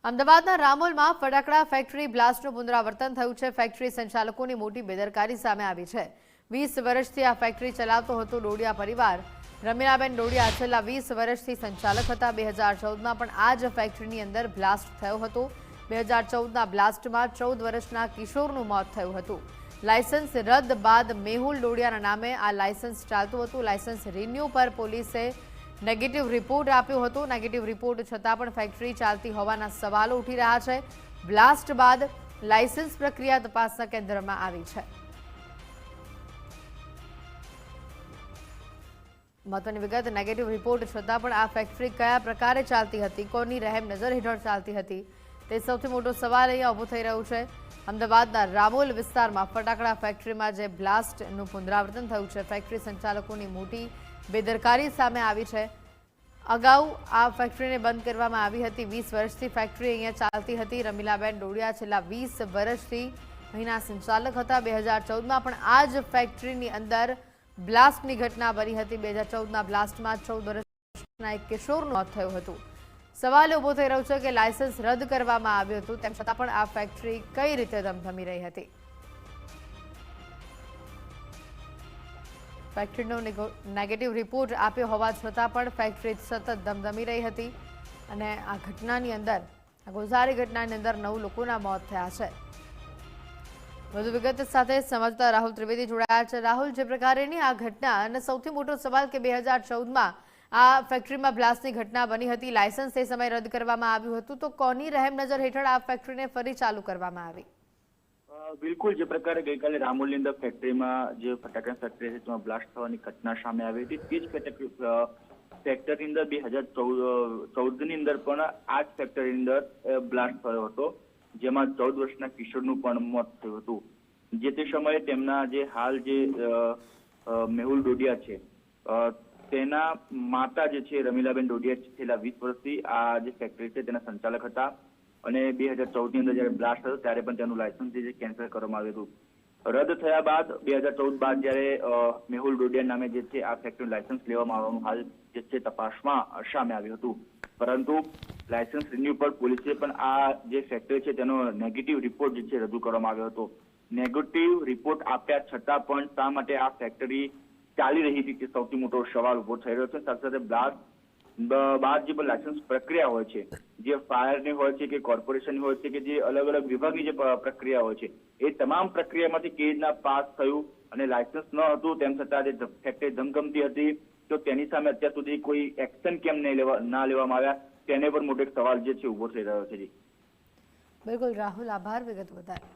અમદાવાદના રામોલમાં ફટાકડા ફેક્ટરી બ્લાસ્ટનું પુનરાવર્તન થયું છે। ફેક્ટરી સંચાલકોની મોટી બેદરકારી સામે આવી છે। 20 વર્ષથી આ ફેક્ટરી ચલાવતો હતો ડોડિયા પરિવાર। રમીલાબેન ડોડિયા છેલ્લા 20 વર્ષથી સંચાલક હતા। 2014માં પણ આ જ ફેક્ટરીની અંદર બ્લાસ્ટ થયો હતો। 2014ના બ્લાસ્ટમાં 14 વર્ષના કિશોરનું મોત થયું હતું। લાયસન્સ રદ બાદ મેહુલ ડોડિયાના નામે આ લાયસન્સ ચાલતું હતું। લાયસન્સ રિન્યુ પર પોલીસે નેગેટિવ રિપોર્ટ આપ્યો હતો। નેગેટિવ રિપોર્ટ છતાં પણ ફેક્ટરી ચાલતી હોવાના સવાલો ઉઠી રહ્યા છે। બ્લાસ્ટ બાદ લાયસન્સ પ્રક્રિયા તપાસના કેન્દ્રમાં આવી છે। મહત્વની વિગત, નેગેટિવ રિપોર્ટ છતાં પણ આ ફેક્ટરી કયા પ્રકારે ચાલતી હતી, કોની રહેમ નજર હેઠળ ચાલતી હતી, તે સૌથી મોટો સવાલ અહીંયા ઊભો થઈ રહ્યો છે। અમદાવાદના રામોલ વિસ્તારમાં ફટાકડા ફેક્ટરીમાં જે બ્લાસ્ટનું પુનરાવર્તન થયું છે, ફેક્ટરી સંચાલકોની મોટી બેદરકારી સામે આવી છે। અગાઉ આ ફેક્ટરીને બંધ કરવામાં આવી હતી। 20 વર્ષથી ફેક્ટરી અહીંયા ચાલતી હતી। રમીલાબેન ડોડિયા છેલ્લા 20 વર્ષથી અહીંના સંચાલક હતા। 2014માં પણ આ જ ફેક્ટરીની અંદર બ્લાસ્ટની ઘટના બની હતી। 2014ના બ્લાસ્ટમાં 14 વર્ષના એક કિશોરનું મોત થયું હતું। સવાલ ઉભો થઈ રહ્યો છે કે લાયસન્સ રદ કરવામાં આવ્યું હતું, તેમ છતાં પણ આ ફેક્ટરી કઈ રીતે ધમધમી રહી હતી। ફેક્ટરીનો નેગેટિવ રિપોર્ટ આપ્યો હોવા છતાં પણ ફેક્ટરી સતત ધમધમી રહી હતી અને આ ઘટનાની અંદર, આ ગોઝારી ઘટનાની અંદર 9 લોકોના મોત થયા છે। વધુ વિગત સાથે સમજતા રાહુલ ત્રિવેદી જોડાયા છે। રાહુલ, જે પ્રકારેની આ ઘટના અને સૌથી મોટો સવાલ કે 2014માં આ ફેક્ટરીમાં બ્લાસ્ટની ઘટના બની હતી, લાયસન્સ તે સમયે રદ કરવામાં આવ્યું હતું, તો કોની રહેમ નજર હેઠળ આ ફેક્ટરીને ફરી ચાલુ કરવામાં આવી? બિલકુલ, જે પ્રકારે ગઈકાલે રામોલની અંદર ફેક્ટરીમાં જે ફટાકડા ફેક્ટરી છે તેમાં બ્લાસ્ટ થવાની ઘટના સામે આવી હતી, તે જ ફેક્ટરીની અંદર 2014ની અંદર પણ આ જ ફેક્ટરીની અંદર બ્લાસ્ટ થયો હતો, જેમાં 14 વર્ષના કિશોરનું પણ મોત થયું હતું। જે તે સમયે તેમના જે હાલ જે મેહુલ ડોડિયા છે, તેના માતા જે છે રમીલાબેન ડોડિયા છેલ્લા 20 વર્ષથી આ જે ફેક્ટરી છે તેના સંચાલક હતા અને 2014ની અંદર જયારે બ્લાસ્ટ થયો ત્યારે પણ તેનું લાયસન્સ જે કેન્સલ કરવામાં આવ્યું હતું। રદ થયા બાદ 2014 બાદ જયારે મેહુલ ડોડિયા નામે જે છે આ ફેક્ટરીનું લાયસન્સ લેવામાં આવવાનું હાલ જે છે તપાસમાં સામે આવ્યું હતું, પરંતુ લાયસન્સ રિન્યુ પર પોલીસે પણ આ જે ફેક્ટરી છે તેનો નેગેટિવ રિપોર્ટ જે છે રજૂ કરવામાં આવ્યો હતો। નેગેટિવ રિપોર્ટ આપ્યા છતાં પણ શા માટે આ ફેક્ટરી ચાલી રહી હતી તે સૌથી મોટો સવાલ ઉભો થઈ રહ્યો છે। સાથે સાથે બ્લાસ્ટ બાદ જે પણ લાયસન્સ પ્રક્રિયા હોય છે, જે ફાયરની હોય છે કે કોર્પોરેશનની હોય છે કે જે અલગ અલગ વિભાગની જે પ્રક્રિયા હોય છે, એ તમામ પ્રક્રિયામાંથી કેવી રીતના પાસ થયું અને લાયસન્સ ન હતું તેમ છતાં જે ફેક્ટરી ધમધમતી હતી, તો તેની સામે અત્યાર સુધી કોઈ એક્શન કેમ ના લેવામાં આવ્યા, તેને પણ મોટો એક સવાલ જે છે ઉભો થઈ રહ્યો છે। બિલકુલ રાહુલ, આભાર વિગત બતાવી।